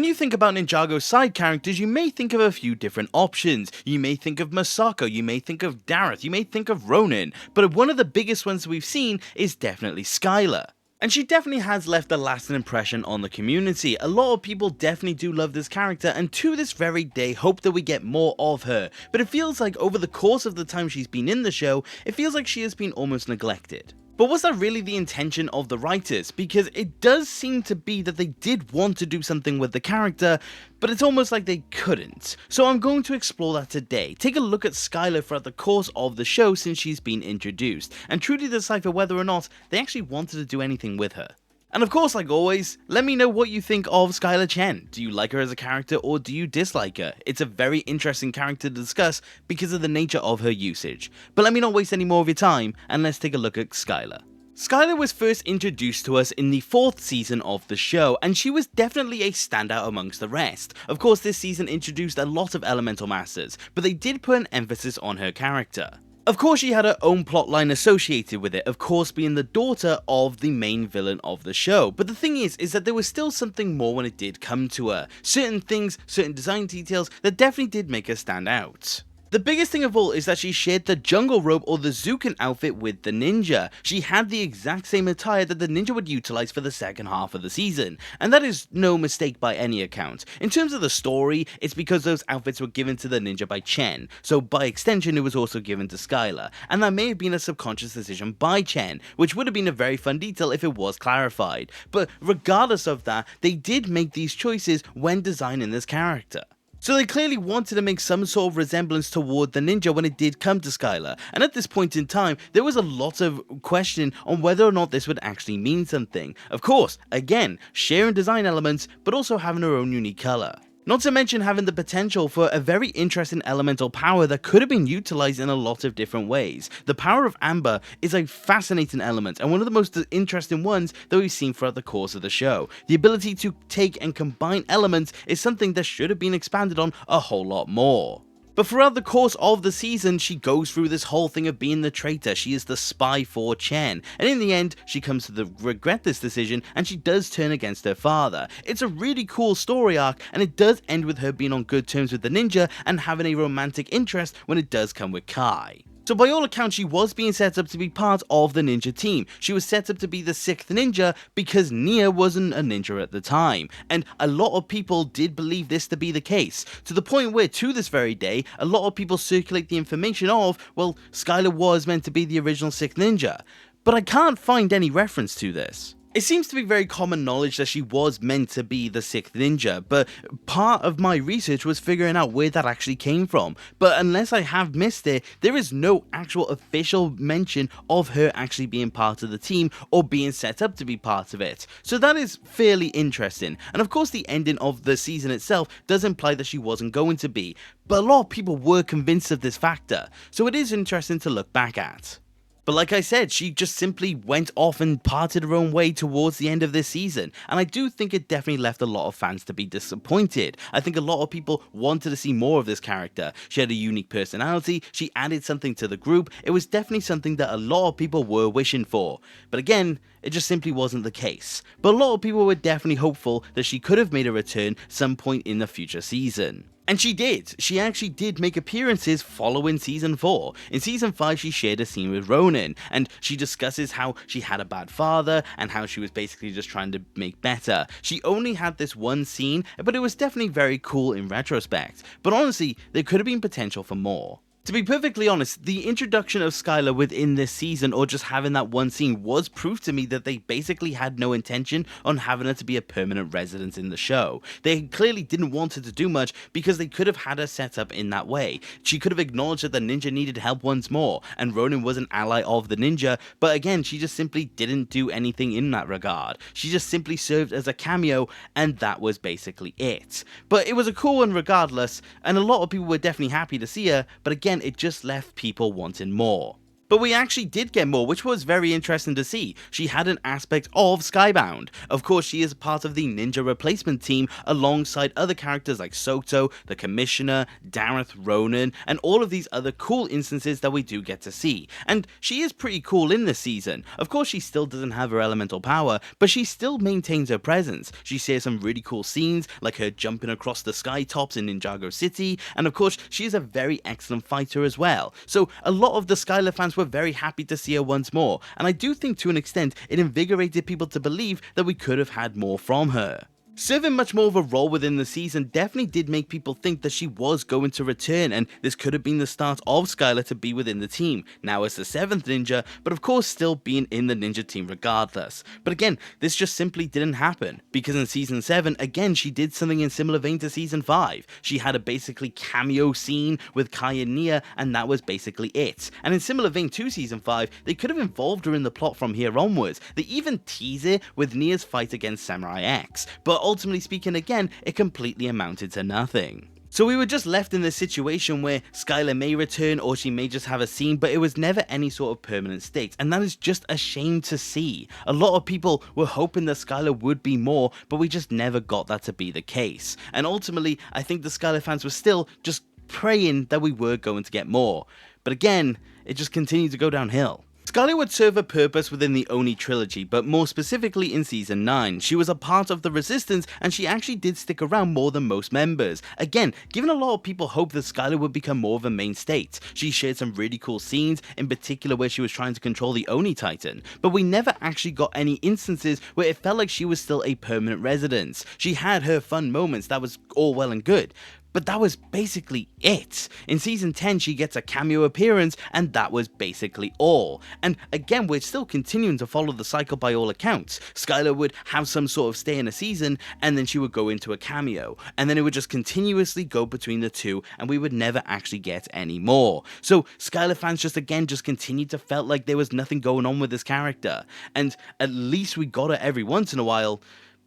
When you think about Ninjago's side characters, you may think of a few different options. You may think of Masako, you may think of Dareth, you may think of Ronin, but one of the biggest ones we've seen is definitely Skylor. And she definitely has left a lasting impression on the community. A lot of people definitely do love this character, and to this very day hope that we get more of her, but it feels like over the course of the time she's been in the show, it feels like she has been almost neglected. But was that really the intention of the writers? Because it does seem to be that they did want to do something with the character, but it's almost like they couldn't. So I'm going to explore that today, take a look at Skylor throughout the course of the show since she's been introduced, and truly decipher whether or not they actually wanted to do anything with her. And of course, like always, let me know what you think of Skylor Chen. Do you like her as a character or do you dislike her? It's a very interesting character to discuss because of the nature of her usage. But let me not waste any more of your time and let's take a look at Skylor. Skylor was first introduced to us in the 4th season of the show, and she was definitely a standout amongst the rest. Of course, this season introduced a lot of elemental masters, but they did put an emphasis on her character. Of course, she had her own plotline associated with it, of course being the daughter of the main villain of the show, but the thing is that there was still something more when it did come to her. Certain things, certain design details that definitely did make her stand out. The biggest thing of all is that she shared the jungle robe or the Zukin outfit with the ninja. She had the exact same attire that the ninja would utilize for the second half of the season, and that is no mistake by any account. In terms of the story, it's because those outfits were given to the ninja by Chen, so by extension it was also given to Skylor, and that may have been a subconscious decision by Chen, which would have been a very fun detail if it was clarified. But regardless of that, they did make these choices when designing this character. So they clearly wanted to make some sort of resemblance toward the ninja when it did come to Skylor, and at this point in time, there was a lot of question on whether or not this would actually mean something. Of course, again, sharing design elements, but also having her own unique color. Not to mention having the potential for a very interesting elemental power that could have been utilized in a lot of different ways. The power of Amber is a fascinating element and one of the most interesting ones that we've seen throughout the course of the show. The ability to take and combine elements is something that should have been expanded on a whole lot more. But throughout the course of the season, she goes through this whole thing of being the traitor. She is the spy for Chen, and in the end, she comes to regret this decision, and she does turn against her father. It's a really cool story arc, and it does end with her being on good terms with the ninja, and having a romantic interest when it does come with Kai. So by all accounts, she was being set up to be part of the ninja team. She was set up to be the 6th ninja because Nia wasn't a ninja at the time. And a lot of people did believe this to be the case, to the point where to this very day, a lot of people circulate the information of, well, Skylor was meant to be the original 6th ninja. But I can't find any reference to this. It seems to be very common knowledge that she was meant to be the 6th ninja, but part of my research was figuring out where that actually came from. But unless I have missed it, there is no actual official mention of her actually being part of the team or being set up to be part of it. So that is fairly interesting. And of course the ending of the season itself does imply that she wasn't going to be, but a lot of people were convinced of this factor, so it is interesting to look back at. But like I said, she just simply went off and parted her own way towards the end of this season, and I do think it definitely left a lot of fans to be disappointed. I think a lot of people wanted to see more of this character. She had a unique personality, she added something to the group, it was definitely something that a lot of people were wishing for. But again, it just simply wasn't the case. But a lot of people were definitely hopeful that she could have made a return some point in the future season. And she did. She actually did make appearances following season 4. In season 5, she shared a scene with Ronin, and she discusses how she had a bad father, and how she was basically just trying to make better. She only had this one scene, but it was definitely very cool in retrospect. But honestly, there could have been potential for more. To be perfectly honest, the introduction of Skylor within this season, or just having that one scene, was proof to me that they basically had no intention on having her to be a permanent resident in the show. They clearly didn't want her to do much because they could have had her set up in that way. She could have acknowledged that the ninja needed help once more, and Ronin was an ally of the ninja, but again, she just simply didn't do anything in that regard. She just simply served as a cameo, and that was basically it. But it was a cool one regardless, and a lot of people were definitely happy to see her, but again, it just left people wanting more. But we actually did get more, which was very interesting to see. She had an aspect of Skybound. Of course, she is part of the ninja replacement team alongside other characters like Soto, the Commissioner, Dareth, Ronan, and all of these other cool instances that we do get to see. And she is pretty cool in this season. Of course, she still doesn't have her elemental power, but she still maintains her presence. She shares some really cool scenes, like her jumping across the sky tops in Ninjago City, and of course, she is a very excellent fighter as well. So a lot of the Skylor fans were very happy to see her once more, and I do think to an extent it invigorated people to believe that we could have had more from her. Serving much more of a role within the season definitely did make people think that she was going to return, and this could have been the start of Skylor to be within the team, now as the 7th ninja, but of course still being in the ninja team regardless. But again, this just simply didn't happen, because in season 7, again, she did something in similar vein to season 5. She had a basically cameo scene with Kai and Nia, and that was basically it. And in similar vein to season 5, they could have involved her in the plot from here onwards. They even tease it with Nia's fight against Samurai X, but ultimately speaking, again, it completely amounted to nothing. So we were just left in this situation where Skylor may return or she may just have a scene, but it was never any sort of permanent state, and that is just a shame to see. A lot of people were hoping that Skylor would be more, but we just never got that to be the case. And ultimately, I think the Skylor fans were still just praying that we were going to get more. But again, it just continued to go downhill. Skylor would serve a purpose within the Oni trilogy, but more specifically in season 9. She was a part of the Resistance, and she actually did stick around more than most members. Again, giving a lot of people hope that Skylor would become more of a main state. She shared some really cool scenes, in particular where she was trying to control the Oni Titan, but we never actually got any instances where it felt like she was still a permanent resident. She had her fun moments, that was all well and good, but that was basically it. In season 10, she gets a cameo appearance, and that was basically all. And again, we're still continuing to follow the cycle by all accounts. Skylor would have some sort of stay in a season, and then she would go into a cameo, and then it would just continuously go between the two, and we would never actually get any more. So Skylor fans just continued to felt like there was nothing going on with this character, and at least we got her every once in a while,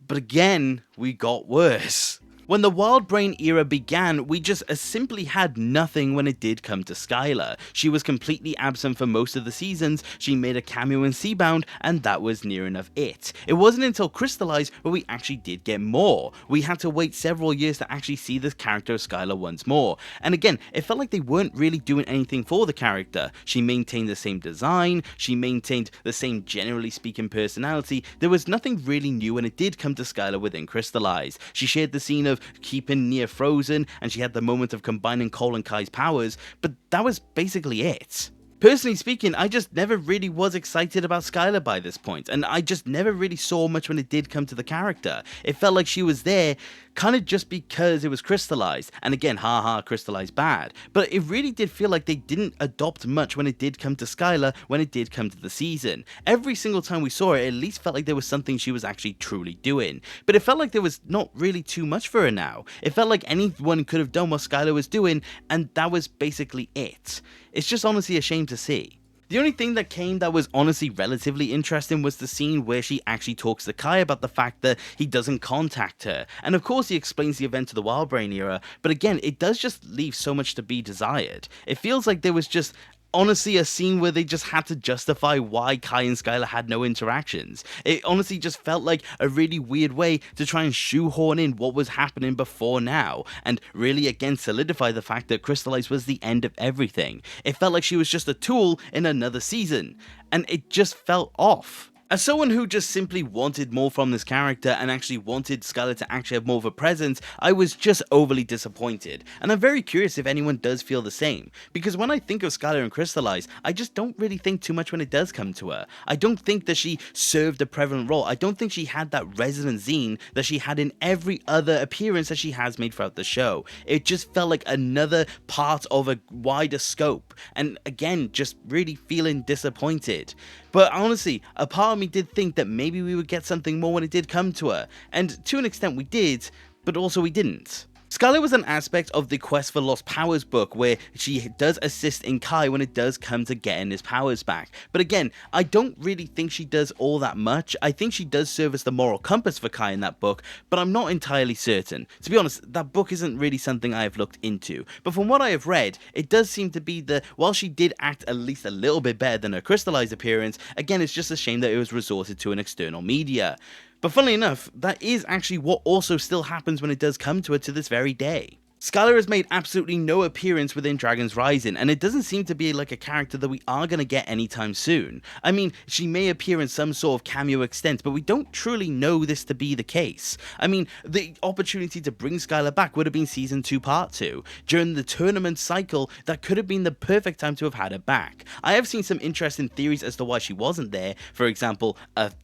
but again, we got worse. When the Wild Brain era began, we just simply had nothing when it did come to Skylor. She was completely absent for most of the seasons, she made a cameo in Seabound, and that was near enough it. It wasn't until Crystallize where we actually did get more. We had to wait several years to actually see this character of Skylor once more. And again, it felt like they weren't really doing anything for the character. She maintained the same design, she maintained the same generally speaking personality. There was nothing really new when it did come to Skylor within Crystallize. She shared the scene of keeping Nia frozen, and she had the moment of combining Cole and Kai's powers, but that was basically it. Personally speaking, I just never really was excited about Skylor by this point, and I just never really saw much when it did come to the character. It felt like she was there kind of just because it was Crystallized, and again, haha, Crystallized bad, but it really did feel like they didn't adopt much when it did come to Skylor, when it did come to the season. Every single time we saw her, it at least felt like there was something she was actually truly doing, but it felt like there was not really too much for her now. It felt like anyone could have done what Skylor was doing, and that was basically it. It's just honestly a shame to see. The only thing that came that was honestly relatively interesting was the scene where she actually talks to Kai about the fact that he doesn't contact her, and of course he explains the event of the Wild Brain era, but again, it does just leave so much to be desired. It feels like there was just honestly a scene where they just had to justify why Kai and Skylor had no interactions. It honestly just felt like a really weird way to try and shoehorn in what was happening before now, and really again solidify the fact that Crystallize was the end of everything. It felt like she was just a tool in another season, and it just felt off. As someone who just simply wanted more from this character and actually wanted Skylor to actually have more of a presence, I was just overly disappointed, and I'm very curious if anyone does feel the same, because when I think of Skylor and Crystallize, I just don't really think too much when it does come to her. I don't think that she served a prevalent role. I don't think she had that resonant zine that she had in every other appearance that she has made throughout the show. It just felt like another part of a wider scope, and again, just really feeling disappointed. But honestly, a part of me did think that maybe we would get something more when it did come to her, and to an extent we did, but also we didn't. Skylor was an aspect of the Quest for Lost Powers book where she does assist in Kai when it does come to getting his powers back. But again, I don't really think she does all that much. I think she does serve as the moral compass for Kai in that book, but I'm not entirely certain. To be honest, that book isn't really something I have looked into. But from what I have read, it does seem to be that while she did act at least a little bit better than her crystallized appearance, again, it's just a shame that it was resorted to in external media. But funnily enough, that is actually what also still happens when it does come to it to this very day. Skylor has made absolutely no appearance within Dragon's Rising, and it doesn't seem to be like a character that we are going to get anytime soon. I mean, she may appear in some sort of cameo extent, but we don't truly know this to be the case. I mean, the opportunity to bring Skylor back would have been Season 2 Part 2. During the tournament cycle, that could have been the perfect time to have had her back. I have seen some interesting theories as to why she wasn't there, for example,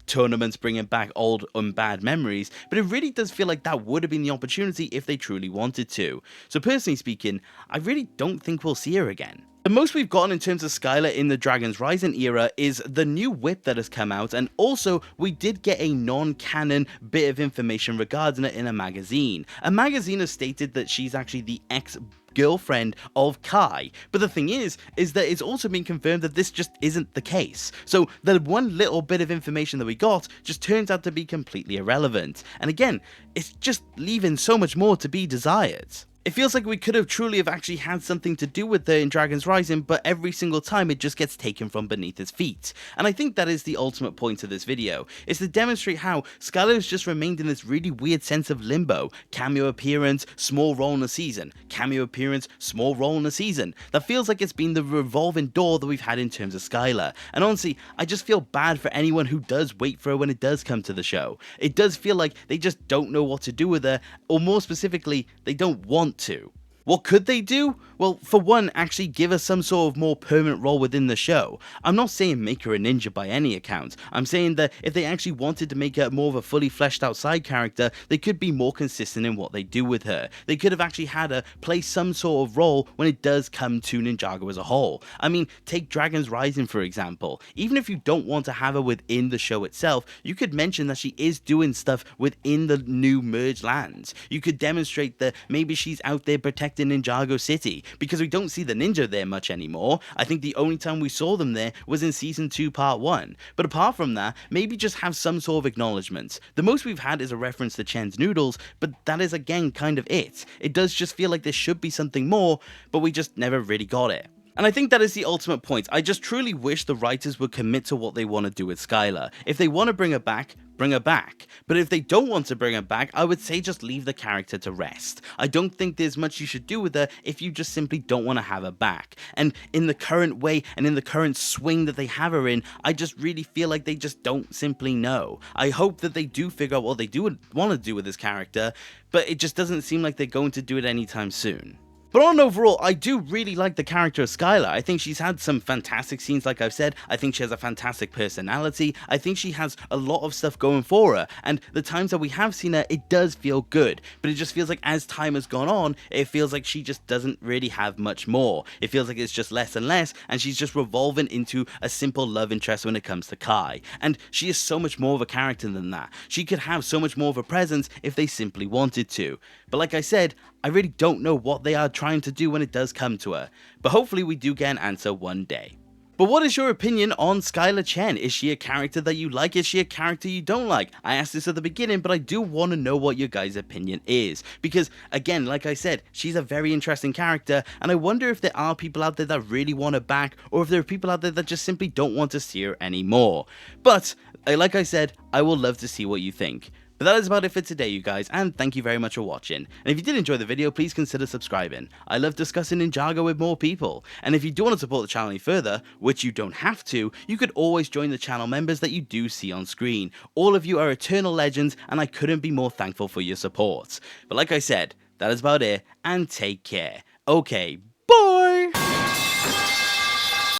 tournaments bringing back old and bad memories, but it really does feel like that would have been the opportunity if they truly wanted to. So personally speaking, I really don't think we'll see her again. The most we've gotten in terms of Skylor in the Dragon's Rising era is the new whip that has come out, and also we did get a non-canon bit of information regarding it in a magazine. A magazine has stated that she's actually the ex-girlfriend of Kai, but the thing is that it's also been confirmed that this just isn't the case. So the one little bit of information that we got just turns out to be completely irrelevant, and again, it's just leaving so much more to be desired. It feels like we could have truly have actually had something to do with her in Dragon's Rising, but every single time it just gets taken from beneath his feet. And I think that is the ultimate point of this video, is to demonstrate how Skylor has just remained in this really weird sense of limbo. Cameo appearance, small role in a season. Cameo appearance, small role in a season. That feels like it's been the revolving door that we've had in terms of Skylor. And honestly, I just feel bad for anyone who does wait for her when it does come to the show. It does feel like they just don't know what to do with her, or more specifically, they don't want to. What could they do? Well, for one, actually give us some sort of more permanent role within the show. I'm not saying make her a ninja by any account. I'm saying that if they actually wanted to make her more of a fully fleshed out side character, they could be more consistent in what they do with her. They could have actually had her play some sort of role when it does come to Ninjago as a whole. I mean, take Dragon's Rising for example. Even if you don't want to have her within the show itself, you could mention that she is doing stuff within the new merged lands. You could demonstrate that maybe she's out there protecting Ninjago City, because we don't see the ninja there much anymore. I think the only time we saw them there was in Season 2 Part 1. But apart from that, maybe just have some sort of acknowledgement. The most we've had is a reference to Chen's noodles, but that is again kind of it. It does just feel like there should be something more, but we just never really got it. And I think that is the ultimate point. I just truly wish the writers would commit to what they want to do with Skylor. If they want to bring her back, bring her back. But if they don't want to bring her back, I would say just leave the character to rest. I don't think there's much you should do with her if you just simply don't want to have her back. And in the current way and in the current swing that they have her in, I just really feel like they just don't simply know. I hope that they do figure out what they do want to do with this character, but it just doesn't seem like they're going to do it anytime soon. But on overall, I do really like the character of Skylor. I think she's had some fantastic scenes, like I've said. I think she has a fantastic personality. I think she has a lot of stuff going for her. And the times that we have seen her, it does feel good. But it just feels like as time has gone on, it feels like she just doesn't really have much more. It feels like it's just less and less, and she's just revolving into a simple love interest when it comes to Kai. And she is so much more of a character than that. She could have so much more of a presence if they simply wanted to. But like I said, I really don't know what they are trying to do when it does come to her, but hopefully we do get an answer one day. But what is your opinion on Skylor Chen? Is she a character that you like? Is she a character you don't like? I asked this at the beginning, but I do want to know what your guys' opinion is. Because, again, like I said, she's a very interesting character, and I wonder if there are people out there that really want her back, or if there are people out there that just simply don't want to see her anymore. But, like I said, I will love to see what you think. But that is about it for today, you guys, and thank you very much for watching. And if you did enjoy the video, please consider subscribing. I love discussing Ninjago with more people. And if you do want to support the channel any further, which you don't have to, you could always join the channel members that you do see on screen. All of you are eternal legends, and I couldn't be more thankful for your support. But like I said, that is about it, and take care. Okay,